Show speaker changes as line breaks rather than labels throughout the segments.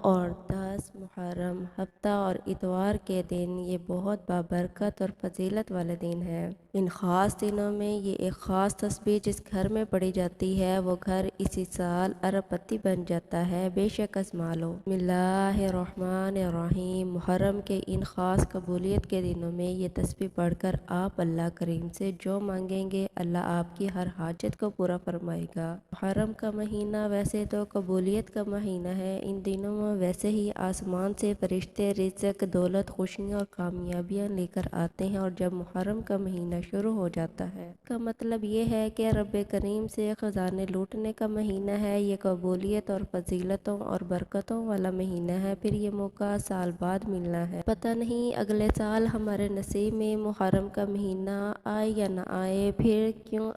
اور 10 محرم ہفتہ اور اتوار کے دن یہ بہت بابرکت اور فضیلت والے دن ہیں۔ ان خاص دنوں میں یہ ایک خاص تسبیح جس گھر میں پڑھی جاتی ہے وہ گھر اسی سال ارب پتی بن جاتا ہے، بے شک آزما لو۔ بسم اللہ الرحمن الرحیم۔ محرم کے ان خاص قبولیت کے دنوں میں یہ تسبیح پڑھ کر آپ اللہ کریم سے جو مانگیں گے اللہ آپ کی ہر حاجت کو پورا فرمائے گا۔ محرم کا مہینہ ویسے تو قبولیت کا مہینہ ہے۔ ان دنوں میں ویسے ہی آسمان سے فرشتے رزق، دولت، خوشیاں اور کامیابیاں لے کر آتے ہیں، اور جب محرم کا مہینہ شروع ہو جاتا ہے اس کا مطلب یہ ہے کہ رب کریم سے خزانے لوٹنے کا مہینہ ہے۔ یہ قبولیت اور فضیلتوں اور برکتوں والا مہینہ ہے، پھر یہ موقع سال بعد ملنا ہے۔ پتہ نہیں اگلے سال ہمارے نصیب میں محرم کا مہینہ آئے یا نہ آئے، پھر کیوں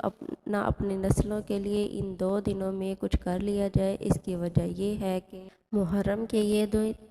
نہ اپنی نسلوں کے لیے ان 2 دنوں میں کچھ کر لیا جائے۔ اس کی وجہ یہ ہے کہ محرم کے یہ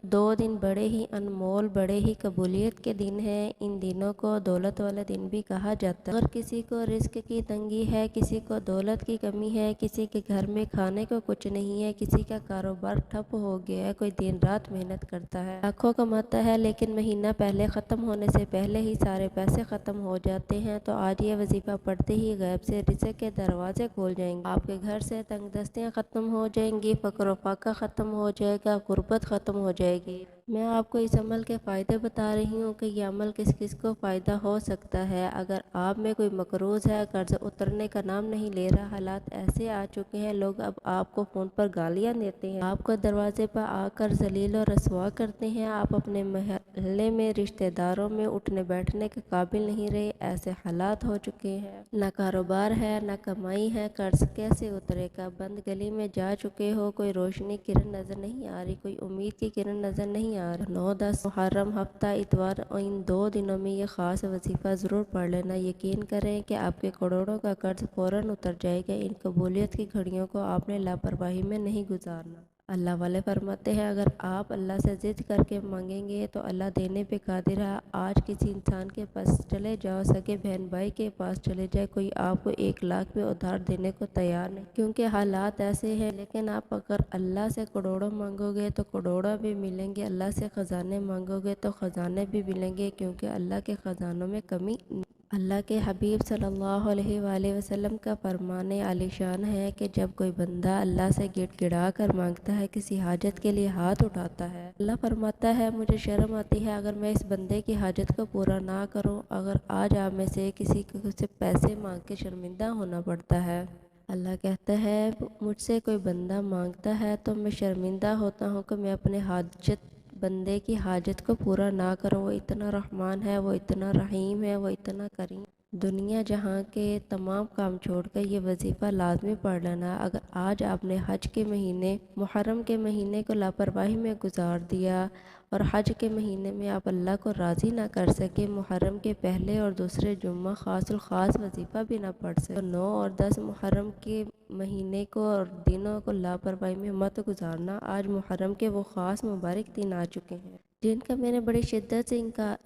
2 دن بڑے ہی انمول، بڑے ہی قبولیت کے دن ہیں۔ ان دنوں کو دولت والا دن بھی کہا جاتا ہے۔ اگر کسی کو رزق کی تنگی ہے، کسی کو دولت کی کمی ہے، کسی کے گھر میں کھانے کو کچھ نہیں ہے، کسی کا کاروبار ٹھپ ہو گیا ہے، کوئی دن رات محنت کرتا ہے، لاکھوں کماتا ہے، لیکن مہینہ پہلے ختم ہونے سے پہلے ہی سارے پیسے ختم ہو جاتے ہیں، تو آج یہ وظیفہ پڑھتے ہی غیب سے رزق کے دروازے کھول جائیں گے۔ آپ کے گھر سے تنگ دستیاں ختم ہو جائیں گی، فقر و فاقہ ختم ہو جائے گا، غربت ختم ہو جائے گی۔ میں آپ کو اس عمل کے فائدے بتا رہی ہوں کہ یہ عمل کس کس کو فائدہ ہو سکتا ہے۔ اگر آپ میں کوئی مقروض ہے، قرض اترنے کا نام نہیں لے رہا، حالات ایسے آ چکے ہیں، لوگ اب آپ کو فون پر گالیاں دیتے ہیں، آپ کو دروازے پر آ کر ذلیل و رسوا کرتے ہیں، آپ اپنے محلے میں رشتہ داروں میں اٹھنے بیٹھنے کے قابل نہیں رہے، ایسے حالات ہو چکے ہیں، نہ کاروبار ہے نہ کمائی ہے، قرض کیسے اترے گا، بند گلی میں جا چکے ہو، کوئی روشنی کرن نظر نہیں آ رہی، کوئی امید کی کرن نظر نہیں آ رہی۔ 9، 10 محرم ہفتہ اتوار ان 2 دنوں میں یہ خاص وظیفہ ضرور پڑھ لینا۔ یقین کریں کہ آپ کے کروڑوں کا قرض فوراً اتر جائے گا۔ ان قبولیت کی گھڑیوں کو آپ نے لاپرواہی میں نہیں گزارنا۔ اللہ والے فرماتے ہیں اگر آپ اللہ سے ضد کر کے مانگیں گے تو اللہ دینے پہ قادر ہے۔ آج کسی انسان کے پاس چلے جاؤ، سگے بہن بھائی کے پاس چلے جائے، کوئی آپ کو 1 لاکھ میں ادھار دینے کو تیار نہیں، کیونکہ حالات ایسے ہیں۔ لیکن آپ اگر اللہ سے کروڑوں مانگو گے تو کروڑوں بھی ملیں گے، اللہ سے خزانے مانگو گے تو خزانے بھی ملیں گے، کیونکہ اللہ کے خزانوں میں کمی نہیں۔ اللہ کے حبیب صلی اللہ علیہ وآلہ وسلم کا فرمان عالی شان ہے کہ جب کوئی بندہ اللہ سے گڑ گڑا کر مانگتا ہے، کسی حاجت کے لیے ہاتھ اٹھاتا ہے، اللہ فرماتا ہے مجھے شرم آتی ہے اگر میں اس بندے کی حاجت کو پورا نہ کروں۔ اگر آج آپ میں سے کسی کو سے پیسے مانگ کے شرمندہ ہونا پڑتا ہے، اللہ کہتا ہے مجھ سے کوئی بندہ مانگتا ہے تو میں شرمندہ ہوتا ہوں کہ میں اپنے حاجت بندے کی حاجت کو پورا نہ کروں۔ وہ اتنا رحمان ہے، وہ اتنا رحیم ہے، وہ اتنا کریم۔ دنیا جہاں کے تمام کام چھوڑ کر یہ وظیفہ لازمی پڑھ لینا۔ اگر آج آپ نے حج کے مہینے محرم کے مہینے کو لاپرواہی میں گزار دیا اور حج کے مہینے میں آپ اللہ کو راضی نہ کر سکے، محرم کے پہلے اور دوسرے جمعہ خاص الخاص وظیفہ بھی نہ پڑھ سکے، تو 9 اور 10 محرم کے مہینے کو اور دنوں کو لاپرواہی میں مت گزارنا۔ آج محرم کے وہ خاص مبارک دن آ چکے ہیں جن کا میں نے بڑی شدت سے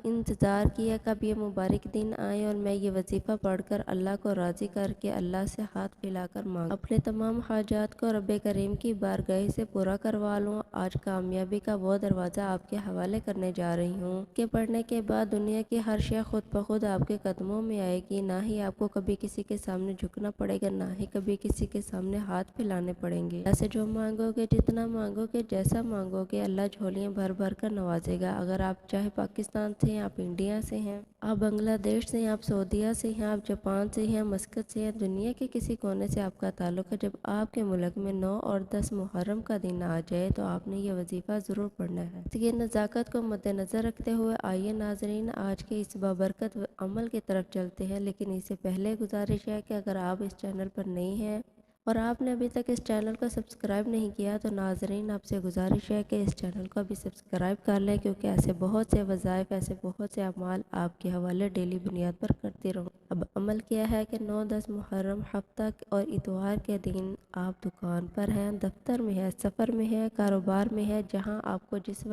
انتظار کیا کب یہ مبارک دن آئے اور میں یہ وظیفہ پڑھ کر اللہ کو راضی کر کے اللہ سے ہاتھ پھیلا کر مانگ اپنے تمام حاجات کو رب کریم کی بارگاہ سے پورا کروا لوں۔ آج کامیابی کا وہ دروازہ آپ کے حوالے کرنے جا رہی ہوں کہ پڑھنے کے بعد دنیا کی ہر شے خود بخود آپ کے قدموں میں آئے گی، نہ ہی آپ کو کبھی کسی کے سامنے جھکنا پڑے گا، نہ ہی کبھی کسی کے سامنے ہاتھ پھیلانے پڑیں گے۔ ایسے جو مانگو گے، جتنا مانگو گے، جیسا مانگو گے، اللہ جھولیاں بھر بھر کر نوازے گا۔ اگر آپ چاہے پاکستان سے ہیں، آپ انڈیا سے ہیں، آپ بنگلہ دیش سے ہیں، آپ سعودیہ سے ہیں، آپ جاپان سے ہیں، مسقط سے ہیں، دنیا کے کسی کونے سے آپ کا تعلق ہے، جب آپ کے ملک میں 9 اور 10 محرم کا دن آ جائے تو آپ نے یہ وظیفہ ضرور پڑھنا ہے۔ اس کی نزاکت کو مد نظر رکھتے ہوئے آئیے ناظرین آج کے اس بابرکت عمل کی طرف چلتے ہیں، لیکن اس سے پہلے گزارش ہے کہ اگر آپ اس چینل پر نئے ہیں اور آپ نے ابھی تک اس چینل کو سبسکرائب نہیں کیا تو ناظرین آپ سے گزارش ہے کہ اس چینل کو بھی سبسکرائب کر لیں، کیونکہ ایسے بہت سے وظائف، ایسے بہت سے اعمال آپ کے حوالے ڈیلی بنیاد پر کرتی رہوں۔ اب عمل کیا ہے کہ 9، 10 محرم ہفتہ اور اتوار کے دن آپ دکان پر ہیں، دفتر میں ہیں، سفر میں ہیں، کاروبار میں ہیں، جہاں آپ کو جس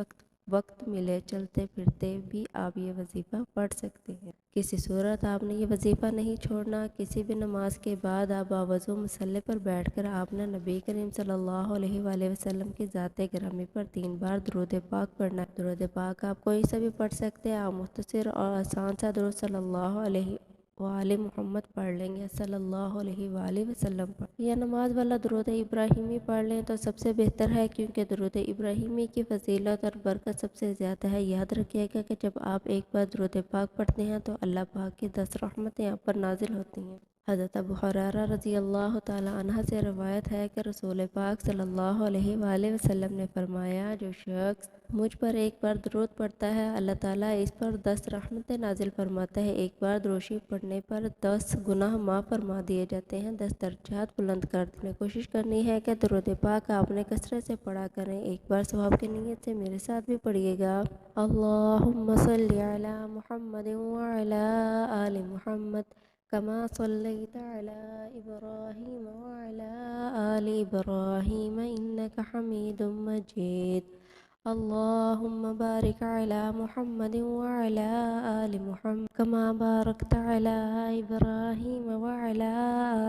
وقت ملے چلتے پھرتے بھی آپ یہ وظیفہ پڑھ سکتے ہیں، کسی صورت آپ نے یہ وظیفہ نہیں چھوڑنا۔ کسی بھی نماز کے بعد آپ باوضو مصلی پر بیٹھ کر آپ نے نبی کریم صلی اللہ علیہ وآلہ وسلم کی ذات گرامی پر 3 بار درود پاک پڑھنا ہے۔ درود پاک آپ کوئی سا بھی پڑھ سکتے ہیں۔ آپ مختصر اور آسان سا درود صلی اللہ علیہ وآلہ محمد پڑھ لیں گے، صلی اللہ علیہ وآلہ وسلم پر، یا نماز والا درود ابراہیمی پڑھ لیں تو سب سے بہتر ہے، کیونکہ درود ابراہیمی کی فضیلت اور برکت سب سے زیادہ ہے۔ یاد رکھیے گا کہ جب آپ ایک بار درود پاک پڑھتے ہیں تو اللہ پاک کی 10 رحمتیں آپ پر نازل ہوتی ہیں۔ حضرت ابو ہریرہ رضی اللہ تعالی عنہ سے روایت ہے کہ رسول پاک صلی اللہ علیہ وآلہ وسلم نے فرمایا، جو شخص مجھ پر ایک بار درود پڑھتا ہے اللہ تعالیٰ اس پر 10 رحمتیں نازل فرماتا ہے۔ ایک بار دروشی پڑھنے پر 10 گناہ معاف فرما دیے جاتے ہیں، 10 درجات بلند کر دیے۔ کوشش کرنی ہے کہ درود پاک آپ نے کثرت سے پڑھا کریں۔ ایک بار ثواب کی نیت سے میرے ساتھ بھی پڑھیے گا۔ اللہم صلی علی محمد وعلی آل محمد كما صليت على إبراهيم وعلى آل إبراهيم إنك حميد مجيد اللهم بارك على محمد وعلى آل محمد كما باركت على إبراهيم وعلى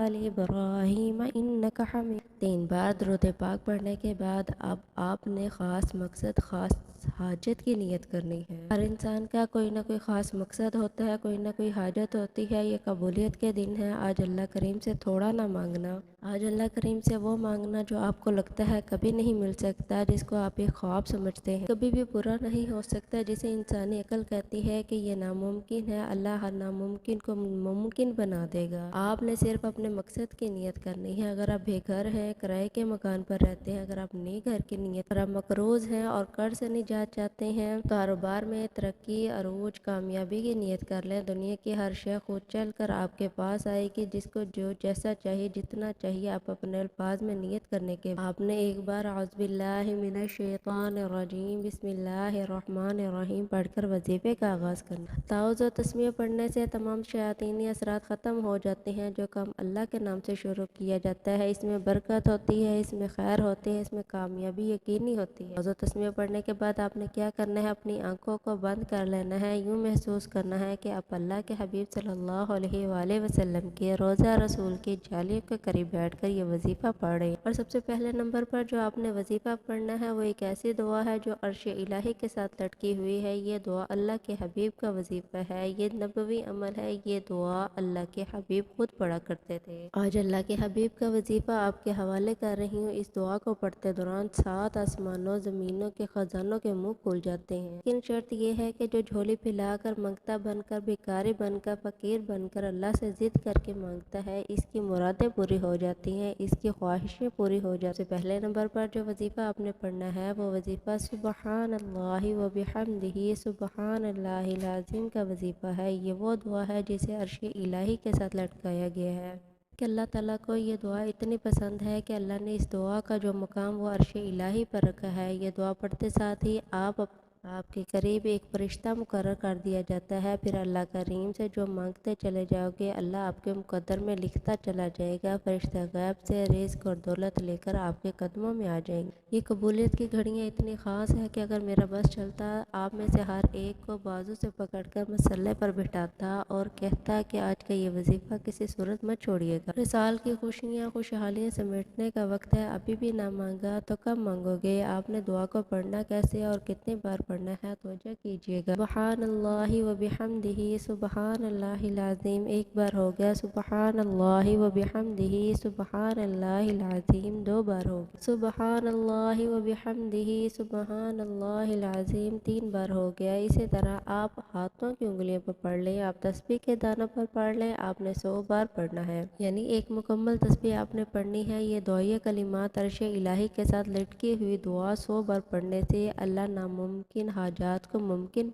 آل إبراهيم إنك حميد 3 بار درود پاک پڑھنے کے بعد اب آپ نے خاص مقصد، خاص حاجت کی نیت کرنی ہے۔ ہر انسان کا کوئی نہ کوئی خاص مقصد ہوتا ہے، کوئی نہ کوئی حاجت ہوتی ہے۔ یہ قبولیت کے دن ہے۔ آج اللہ کریم سے تھوڑا نہ مانگنا، آج اللہ کریم سے وہ مانگنا جو آپ کو لگتا ہے کبھی نہیں مل سکتا، جس کو آپ ایک خواب سمجھتے ہیں، کبھی بھی پورا نہیں ہو سکتا، جسے انسانی عقل کہتی ہے کہ یہ ناممکن ہے، اللہ ہر ناممکن کو ممکن بنا دے گا۔ آپ نے صرف اپنے مقصد کی نیت کرنی ہے۔ اگر آپ بے گھر ہیں، کرائے کے مکان پر رہتے ہیں، اگر آپ نئے گھر کی نیت، اگر آپ مقروض ہیں اور قرض سے نجات چاہتے ہیں، کاروبار میں ترقی، عروج، کامیابی کی نیت کر لیں۔ دنیا کی ہر شے خود چل کر آپ کے پاس آئے گی، جس کو جو جیسا چاہیے، جتنا چاہیے، آپ اپنے الفاظ میں نیت کرنے کے آپ نے ایک بار اعوذ باللہ من الشیطان الرجیم بسم اللہ الرحمن الرحیم پڑھ کر وظیفے کا آغاز کرنا۔ تعوذ و تسمیہ پڑھنے سے تمام شیاطینی اثرات ختم ہو جاتے ہیں۔ جو کام اللہ کے نام سے شروع کیا جاتا ہے، اس میں برکت ہوتی ہے، اس میں خیر ہوتی ہے، اس میں کامیابی یقینی ہوتی ہے۔ تعوذ و تسمیہ پڑھنے کے بعد آپ نے کیا کرنا ہے؟ اپنی آنکھوں کو بند کر لینا ہے۔ یوں محسوس کرنا ہے کہ آپ اللہ کے حبیب صلی اللہ علیہ وآلہ وسلم کے روضہ رسول کی جالیوں کے قریب بیٹھ کر یہ وظیفہ پڑھ رہے ہیں۔ اور سب سے پہلے نمبر پر جو آپ نے وظیفہ پڑھنا ہے وہ ایک ایسی دعا ہے جو عرش الہی کے ساتھ لٹکی ہوئی ہے۔ یہ دعا اللہ کے حبیب کا وظیفہ ہے، یہ نبوی عمل ہے، یہ دعا اللہ کے حبیب خود پڑھا کرتے تھے۔ آج اللہ کے حبیب کا وظیفہ آپ کے حوالے کر رہی ہوں۔ اس دعا کو پڑھتے دوران 7 آسمانوں زمینوں کے خزانوں کے منہ کھل جاتے ہیں، لیکن شرط یہ ہے کہ جو جھولی پھیلا کر منگتا بن کر، بھکاری بن کر، فقیر بن کر اللہ سے ضد کر کے مانگتا ہے، اس کی مرادیں پوری ہو جاتی ہیں، اس کی خواہشیں پوری ہو جاتی ہیں۔ پہلے نمبر پر جو وظیفہ آپ نے پڑھنا ہے وہ وظیفہ سبحان اللہ و بحمدہ سبحان اللہ العظیم کا وظیفہ ہے۔ یہ وہ دعا ہے جسے عرش الہی کے ساتھ لٹکایا گیا ہے کہ اللہ تعالیٰ کو یہ دعا اتنی پسند ہے کہ اللہ نے اس دعا کا جو مقام وہ عرش الہی پر رکھا ہے۔ یہ دعا پڑھتے ساتھ ہی آپ کے قریب ایک فرشتہ مقرر کر دیا جاتا ہے، پھر اللہ کریم سے جو مانگتے چلے جاؤ گے اللہ آپ کے مقدر میں لکھتا چلا جائے گا۔ فرشتہ غیب سے رزق اور دولت لے کر آپ کے قدموں میں آ جائیں گے۔ یہ قبولیت کی گھڑیاں اتنی خاص ہیں کہ اگر میرا بس چلتا، آپ میں سے ہر ایک کو بازو سے پکڑ کر مصلی پر بٹھاتا اور کہتا کہ آج کا یہ وظیفہ کسی صورت مت چھوڑیے گا۔ سال کی خوشیاں، خوشحالیاں سمیٹنے کا وقت ہے، ابھی بھی نہ مانگا تو کب مانگو گے؟ آپ نے دعا کو پڑھنا کیسے اور کتنے بار پڑھنا ہے توجہ کیجیے گا۔ سبحان اللہ و بحمدہ سبحان اللہ العظیم ایک بار ہو گیا، سبحان اللہ و بحمدہ سبحان اللہ العظیم 2 بار ہو گیا، سبحان اللہ و بحمدہ سبحان اللہ العظیم 3 بار ہو گیا۔ اسی طرح آپ ہاتھوں کی انگلیوں پر پڑھ لیں، آپ تسبیح کے دانوں پر پڑھ لیں، آپ نے 100 بار پڑھنا ہے، یعنی ایک مکمل تسبیح آپ نے پڑھنی ہے۔ یہ دعائے کلمات عرش الہی کے ساتھ لٹکی ہوئی دعا 100 بار پڑھنے سے اللہ ناممکن حاجات کو ممکن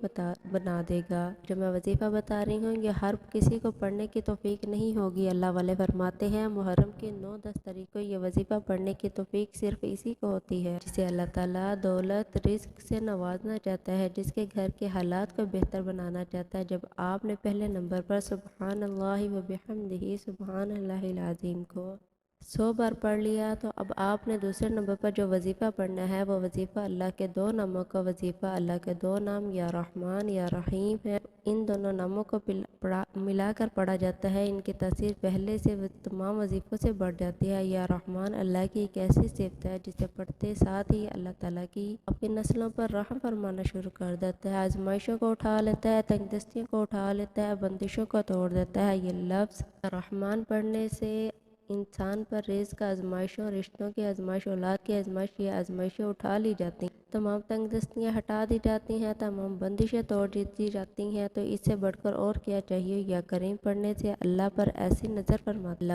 بنا دے گا۔ جو میں وظیفہ بتا رہی ہوں یہ ہر کسی کو پڑھنے کی توفیق نہیں ہوگی۔ اللہ والے فرماتے ہیں محرم کے 9-10 تاریخ کو یہ وظیفہ پڑھنے کی توفیق صرف اسی کو ہوتی ہے جسے اللہ تعالیٰ دولت، رزق سے نوازنا چاہتا ہے، جس کے گھر کے حالات کو بہتر بنانا چاہتا ہے۔ جب آپ نے پہلے نمبر پر سبحان اللہ و بحمدہ سبحان اللہ العظیم کو 100 بار پڑھ لیا تو اب آپ نے دوسرے نمبر پر جو وظیفہ پڑھنا ہے وہ وظیفہ اللہ کے 2 ناموں کا وظیفہ، اللہ کے 2 نام یا رحمان یا رحیم ہے، ان دونوں ناموں کو ملا کر پڑھا جاتا ہے۔ ان کی تاثیر پہلے سے تمام وظیفوں سے بڑھ جاتی ہے۔ یا رحمان اللہ کی ایک ایسی صفت ہے جسے پڑھتے ساتھ ہی اللہ تعالیٰ کی اپنی نسلوں پر رحم فرمانا شروع کر دیتا ہے، آزمائشوں کو اٹھا لیتا ہے، تنگ دستیوں کو اٹھا لیتا ہے، بندشوں کو توڑ دیتا ہے۔ یہ لفظ رحمان پڑھنے سے انسان پر رزق، آزمائشوں، رشتوں کی آزمائش، اولاد کی آزمائش، یہ آزمائشیں اٹھا لی جاتی ہیں، تمام تنگ دستیاں ہٹا دی جاتی ہیں، تمام بندشیں توڑ دی جاتی ہیں۔ تو اس سے بڑھ کر اور کیا چاہیے؟ یا کریم پڑھنے سے اللہ پر ایسی نظر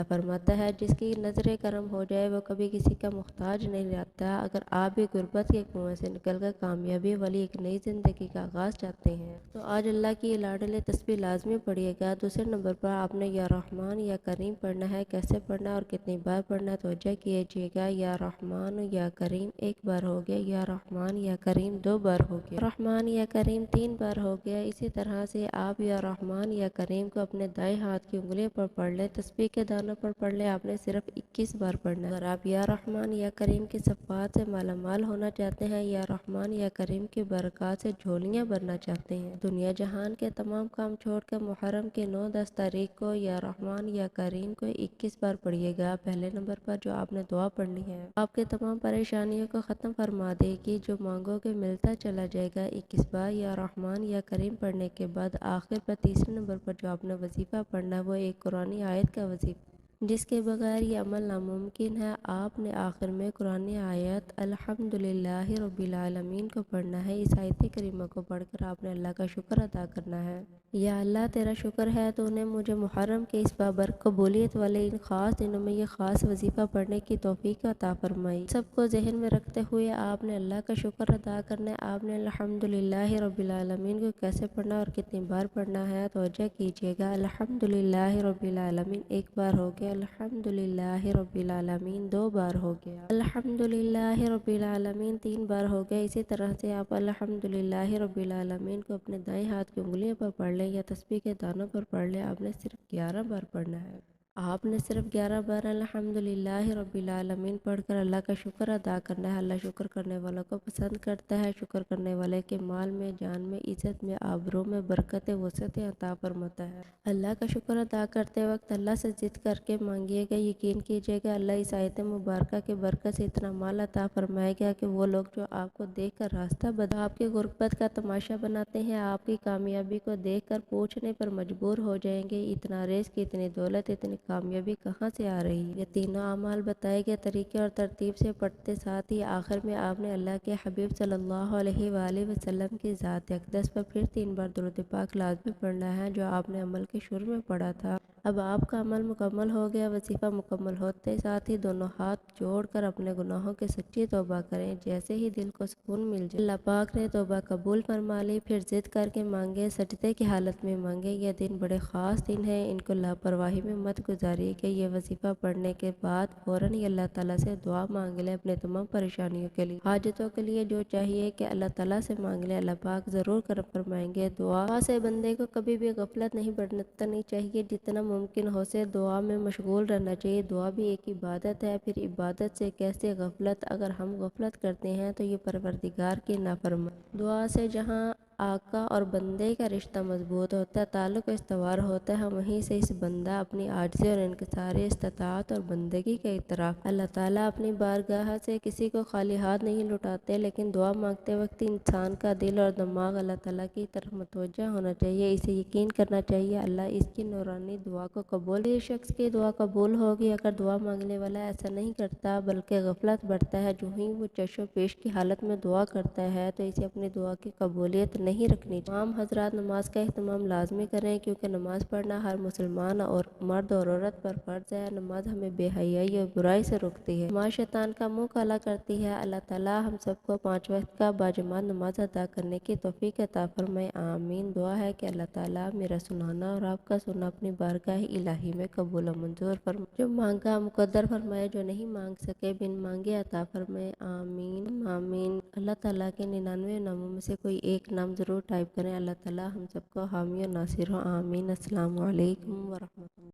فرماتا ہے جس کی نظر کرم ہو جائے وہ کبھی کسی کا محتاج نہیں رہتا۔ اگر آپ بھی غربت کے کنویں سے نکل کر کامیابی والی ایک نئی زندگی کا آغاز چاہتے ہیں تو آج اللہ کی لاڈلی تسبیح لازمی پڑھیے گا۔ دوسرے نمبر پر آپ نے یا رحمان یا کریم پڑھنا ہے۔ کیسے پڑھنا اور کتنی بار پڑھنا ہے توجہ کیجیے گا۔ یا رحمان یا کریم 1 بار ہو گیا، یا رحمان یا کریم 2 بار ہو گیا، رحمان یا کریم 3 بار ہو گیا۔ اسی طرح سے آپ یا رحمان یا کریم کو اپنے دائیں ہاتھ کی انگلیوں پر پڑھ لیں، تسبیح کے دانوں پر پڑھ لیں۔ آپ نے صرف 21 بار پڑھنا ہے۔ اگر آپ یا رحمان یا کریم کی صفات سے مالا مال ہونا چاہتے ہیں، یا رحمان یا کریم کی برکات سے جھولیاں بھرنا چاہتے ہیں، دنیا جہان کے تمام کام چھوڑ کر محرم کی 9-10 تاریخ کو یا رحمان یا کریم کو 21 بار پڑھیے گا۔ پہلے نمبر پر جو آپ نے دعا پڑھنی ہے آپ کے تمام پریشانیوں کو ختم فرما دے گی، جو مانگو گے ملتا چلا جائے گا۔ 21 بار یا رحمان یا کریم پڑھنے کے بعد آخر پر تیسرے نمبر پر جو آپ نے وظیفہ پڑھنا ہے وہ ایک قرآنی آیت کا وظیفہ جس کے بغیر یہ عمل ناممکن ہے۔ آپ نے آخر میں قرآنی آیت الحمدللہ رب العالمین کو پڑھنا ہے۔ اس آیت کریمہ کو پڑھ کر آپ نے اللہ کا شکر ادا کرنا ہے۔ یا اللہ تیرا شکر ہے تو نے مجھے محرم کے اس بابرکت قبولیت والے ان خاص دنوں میں یہ خاص وظیفہ پڑھنے کی توفیق عطا فرمائی۔ سب کو ذہن میں رکھتے ہوئے آپ نے اللہ کا شکر ادا کرنا ہے۔ آپ نے الحمدللہ رب العالمین کو کیسے پڑھنا اور کتنی بار پڑھنا ہے توجہ کیجیے گا۔ الحمدللہ رب العالمین 1 بار ہو گیا، الحمدللہ رب العالمین 2 بار ہو گیا، الحمدللہ رب العالمین 3 بار ہو گیا۔ اسی طرح سے آپ الحمدللہ رب العالمین کو اپنے دائیں ہاتھ کی انگلیوں پر پڑھ لیں یا تسبیح کے دانوں پر پڑھ لیں۔ آپ نے صرف 11 بار پڑھنا ہے۔ آپ نے صرف 11 بار الحمدللہ رب العالمین پڑھ کر اللہ کا شکر ادا کرنا ہے۔ اللہ شکر کرنے والوں کو پسند کرتا ہے۔ شکر کرنے والے کے مال میں، جان میں، عزت میں، آبرو میں برکت وسعت عطا فرماتا ہے۔ اللہ کا شکر ادا کرتے وقت اللہ سے ضد کر کے مانگیے گا، یقین کیجیے گا اللہ اس آیت مبارکہ کے برکت سے اتنا مال عطا فرمائے گا کہ وہ لوگ جو آپ کو دیکھ کر راستہ آپ کی غربت کا تماشا بناتے ہیں، آپ کی کامیابی کو دیکھ کر پوچھنے پر مجبور ہو جائیں گے اتنا رزق، اتنی دولت، اتنی کامیابی کہاں سے آ رہی ہے؟ یہ تینوں اعمال بتائے گئے طریقے اور ترتیب سے پڑھتے ساتھ ہی آخر میں آپ نے اللہ کے حبیب صلی اللہ علیہ وآلہ وسلم کی ذات اقدس پر پھر 3 بار درود پاک لازمی پڑھنا ہے جو آپ نے عمل کے شروع میں پڑھا تھا۔ اب آپ کا عمل مکمل ہو گیا۔ وظیفہ مکمل ہوتے ساتھ ہی دونوں ہاتھ جوڑ کر اپنے گناہوں کی سچی توبہ کریں۔ جیسے ہی دل کو سکون مل جائے اللہ پاک نے توبہ قبول فرما لی، پھر ضد کر کے مانگے، سجدے کی حالت میں مانگے۔ یہ دن بڑے خاص دن ہیں، ان کو لاپرواہی میں مت گزاریے کہ یہ وظیفہ پڑھنے کے بعد فوراً ہی اللہ تعالیٰ سے دعا مانگ لیں اپنے تمام پریشانیوں کے لیے، حاجتوں کے لیے، جو چاہیے کہ اللہ تعالیٰ سے مانگ لیں، اللہ پاک ضرور کرم فرمائیں گے۔ دعا سے بندے کو کبھی بھی غفلت نہیں برتنی چاہیے، جتنا ممکن ہو سے دعا میں مشغول رہنا چاہیے۔ دعا بھی ایک عبادت ہے، پھر عبادت سے کیسے غفلت؟ اگر ہم غفلت کرتے ہیں تو یہ پروردگار کی نافرمانی۔ دعا سے جہاں آقا اور بندے کا رشتہ مضبوط ہوتا ہے، تعلق استوار ہوتا ہے، وہیں سے اس بندہ اپنی عاجزی اور انکساری استطاعت اور بندگی کا اعتراف۔ اللہ تعالیٰ اپنی بارگاہ سے کسی کو خالی ہاتھ نہیں لوٹاتے، لیکن دعا مانگتے وقت انسان کا دل اور دماغ اللہ تعالیٰ کی طرف متوجہ ہونا چاہیے، اسے یقین کرنا چاہیے اللہ اس کی نورانی دعا کو قبول اس شخص کی دعا قبول ہوگی۔ اگر دعا مانگنے والا ایسا نہیں کرتا بلکہ غفلت برتا ہے، جو ہی وہ چش و پیش کی حالت میں دعا کرتا ہے تو اسے اپنی دعا کی قبولیت نہیں رکھنی۔ تمام حضرات نماز کا اہتمام لازمی کریں، کیونکہ نماز پڑھنا ہر مسلمان اور مرد اور عورت پر فرض ہے۔ نماز ہمیں بے حیائی اور برائی سے روکتی ہے، نماز شیطان کا منہ کالا کرتی ہے۔ اللہ تعالیٰ ہم سب کو 5 وقت کا باجماعت نماز ادا کرنے کی توفیق عطا فرمائے، آمین۔ دعا ہے کہ اللہ تعالیٰ میرا سنانا اور آپ کا سننا اپنی بارگاہ الہی میں قبول و منظور فرمائے، جو مانگا مقدر فرمائے، جو نہیں مانگ سکے بن مانگے عطا فرمائے، آمین آمین۔ اللہ تعالیٰ کے 99 ناموں میں سے کوئی ایک نام ضرور ٹائپ کریں۔ اللہ تعالیٰ ہم سب کو حامی و ناصر ہو، آمین۔ السلام علیکم ورحمۃ اللہ۔